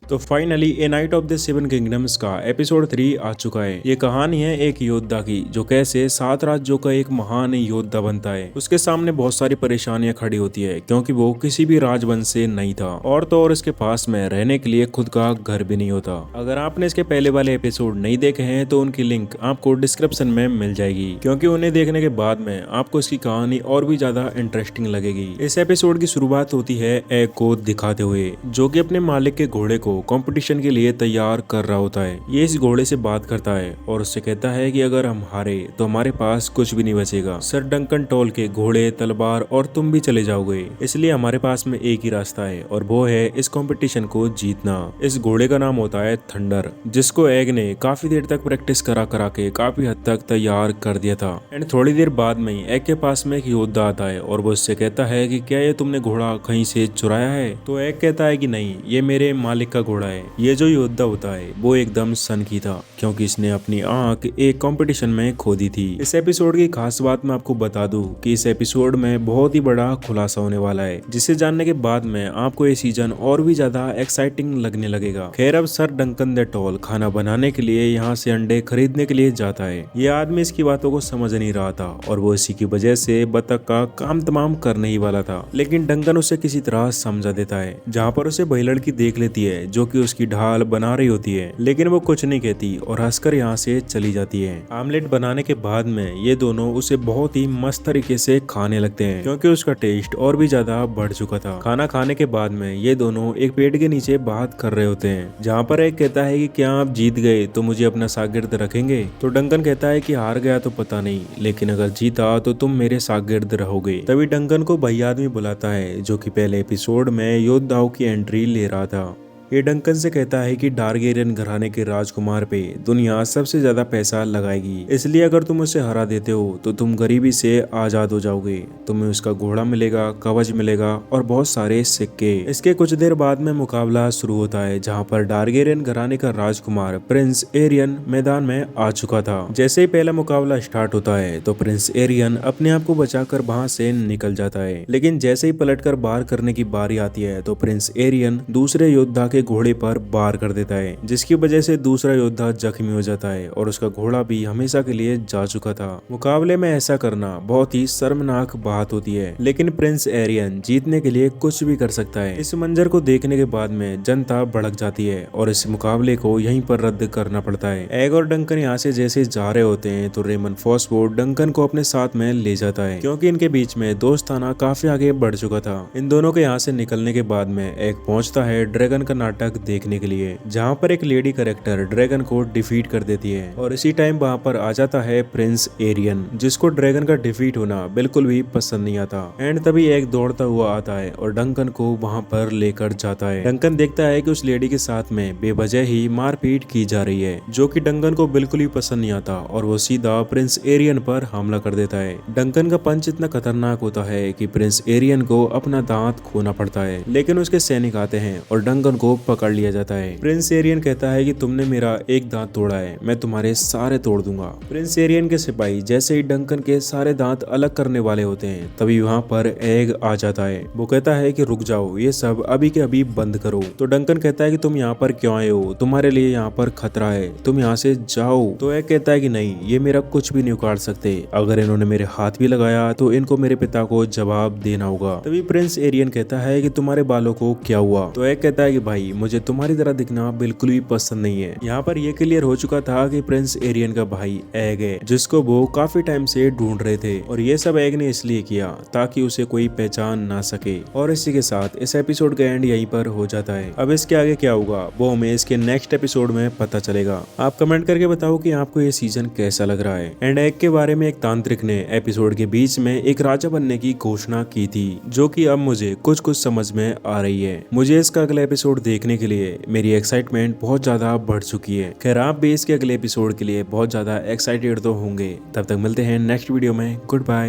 तो finally A night of the seven kingdoms का episode 3 आ चुका है। ये कहानी है एक योद्धा की जो कैसे 7 राज्यों का एक महान योद्धा बनता है। उसके सामने बहुत सारी परेशानियां खड़ी होती है क्योंकि वो किसी भी राजवंश से नहीं था और तो और इसके पास में रहने के लिए खुद का घर भी नहीं होता। अगर आपने इसके पहले वाले एपिसोड नहीं देखे हैं तो उनकी लिंक आपको डिस्क्रिप्शन में मिल जाएगी, क्योंकि उन्हें देखने के बाद में आपको इसकी कहानी और भी ज्यादा इंटरेस्टिंग लगेगी। इस एपिसोड की शुरुआत होती है एग को दिखाते हुए, जो कि अपने मालिक के घोड़े को कंपटीशन के लिए तैयार कर रहा होता है। ये इस घोड़े से बात करता है और उससे कहता है कि अगर हम हारे तो हमारे पास कुछ भी नहीं बचेगा। सर डंकन टॉल के घोड़े, तलवार और तुम भी चले जाओगे, इसलिए हमारे पास में एक ही रास्ता है और वो है इस कंपटीशन को जीतना। इस घोड़े का नाम होता है थंडर, जिसको एग ने काफी देर तक प्रैक्टिस करा के काफी हद तक तैयार कर दिया था। एंड थोड़ी देर बाद में ही एग के पास में एक योद्धा आता है और वो उससे कहता है कि क्या ये तुमने घोड़ा कहीं से चुराया है? तो एग कहता है कि नहीं, ये मेरे मालिक का घोड़ा है। ये जो योद्धा होता है वो एकदम सनकी था क्योंकि इसने अपनी आंख एक कंपटीशन में खो दी थी। इस एपिसोड की खास बात मैं आपको बता दूं कि इस एपिसोड में बहुत ही बड़ा खुलासा होने वाला है, जिसे जानने के बाद में आपको ये सीजन और भी ज्यादा एक्साइटिंग लगने लगेगा। खैर, अब सर डंकन द टॉल खाना बनाने के लिए यहाँ से अंडे खरीदने के लिए जाता है। ये आदमी इसकी बातों को समझ नहीं रहा था और वो इसी की वजह से बतख का काम तमाम करने ही वाला था, लेकिन डंकन उसे किसी तरह समझा देता है, जहाँ पर उसे वही लड़की देख लेती है जो कि उसकी ढाल बना रही होती है, लेकिन वो कुछ नहीं कहती और हंसकर यहाँ से चली जाती है। आमलेट बनाने के बाद में ये दोनों उसे बहुत ही मस्त तरीके से खाने लगते हैं क्योंकि उसका टेस्ट और भी ज्यादा बढ़ चुका था। खाना खाने के बाद में ये दोनों एक पेड़ के नीचे बात कर रहे होते हैं, जहाँ पर एक कहता है कि क्या आप जीत गए तो मुझे अपना शागिर्द रखेंगे? तो डंकन कहता है कि हार गया तो पता नहीं, लेकिन अगर जीता तो तुम मेरे शागिर्द रहोगे। तभी डंकन को वही आदमी बुलाता है जो कि पहले एपिसोड में योद्धाओं की एंट्री ले रहा था। ये डंकन से कहता है कि टारगेरियन घराने के राजकुमार पे दुनिया सबसे ज्यादा पैसा लगाएगी, इसलिए अगर तुम उसे हरा देते हो तो तुम गरीबी से आजाद हो जाओगे। तुम्हें उसका घोड़ा मिलेगा, कवच मिलेगा और बहुत सारे सिक्के। इसके कुछ देर बाद में मुकाबला शुरू होता है, जहाँ पर टारगेरियन घराने का राजकुमार प्रिंस एरियन मैदान में आ चुका था। जैसे ही पहला मुकाबला स्टार्ट होता है तो प्रिंस एरियन अपने आप को बचाकर वहां से निकल जाता है, लेकिन जैसे ही पलटकर बाहर करने की बारी आती है तो प्रिंस एरियन दूसरे योद्धा के घोड़े पर वार कर देता है, जिसकी वजह से दूसरा योद्धा जख्मी हो जाता है और उसका घोड़ा भी हमेशा के लिए जा चुका था। मुकाबले में ऐसा करना बहुत ही शर्मनाक बात होती है, लेकिन प्रिंस एरियन जीतने के लिए कुछ भी कर सकता है। इस मंजर को देखने के बाद में जनता भड़क जाती है और इस मुकाबले को यहीं पर रद्द करना पड़ता है। एग और डंकन यहाँ से जैसे जा रहे होते हैं तो रेमन फॉसफोर्ड डंकन को अपने साथ में ले जाता है, क्योंकि इनके बीच में दोस्ताना काफी आगे बढ़ चुका था। इन दोनों के यहाँ से निकलने के बाद में एग पहुंचता है ड्रैगन का नाटक देखने के लिए, जहाँ पर एक लेडी कैरेक्टर ड्रैगन को डिफीट कर देती है और इसी टाइम वहाँ पर आ जाता है प्रिंस एरियन, जिसको ड्रैगन का डिफीट होना बिल्कुल भी पसंद नहीं आता। एंड तभी एक दौड़ता हुआ आता है और डंकन को वहाँ पर लेकर जाता है। डंकन देखता है कि उस लेडी के साथ में बेवजह ही मारपीट की जा रही है, जो कि डंकन को बिल्कुल भी पसंद नहीं आता और वो सीधा प्रिंस एरियन पर हमला कर देता है। डंकन का पंच इतना खतरनाक होता है कि प्रिंस एरियन को अपना दांत खोना पड़ता है, लेकिन उसके सैनिक आते हैं और डंकन को पकड़ लिया जाता है। प्रिंस एरियन कहता है कि तुमने मेरा एक दांत तोड़ा है, मैं तुम्हारे सारे तोड़ दूंगा। प्रिंस एरियन के सिपाही जैसे ही डंकन के सारे दांत अलग करने वाले होते हैं तभी वहाँ पर एग आ जाता है। वो कहता है कि रुक जाओ, ये सब अभी के अभी बंद करो। तो डंकन कहता है कि तुम यहाँ पर क्यों आए हो? तुम्हारे लिए यहाँ पर खतरा है, तुम यहाँ से जाओ। तो एग कहता है कि नहीं, ये मेरा कुछ भी नहीं उखाड़ सकते। अगर इन्होंने मेरे हाथ भी लगाया तो इनको मेरे पिता को जवाब देना होगा। तभी प्रिंस एरियन कहता है कि तुम्हारे बालों को क्या हुआ? तो एग कहता है कि भाई, मुझे तुम्हारी तरह दिखना बिल्कुल भी पसंद नहीं है। यहाँ पर ये क्लियर हो चुका था कि प्रिंस एरियन का भाई एग है, जिसको वो काफी टाइम से ढूंढ रहे थे और ये सब एग ने इसलिए किया ताकि उसे कोई पहचान ना सके। और इसी के साथ इस एपिसोड का एंड यहीं पर हो जाता है। अब इसके आगे क्या होगा वो हमें इसके नेक्स्ट एपिसोड में पता चलेगा। आप कमेंट करके बताओ कि आपको ये सीजन कैसा लग रहा है। एंड एग के बारे में एक तांत्रिक ने एपिसोड के बीच में एक राजा बनने की घोषणा की थी, जो कि अब मुझे कुछ कुछ समझ में आ रही है। मुझे इसका अगला एपिसोड देखने के लिए मेरी एक्साइटमेंट बहुत ज्यादा बढ़ चुकी है। खैर, आप भी इसके अगले एपिसोड के लिए बहुत ज्यादा एक्साइटेड तो होंगे। तब तक मिलते हैं नेक्स्ट वीडियो में। Good bye.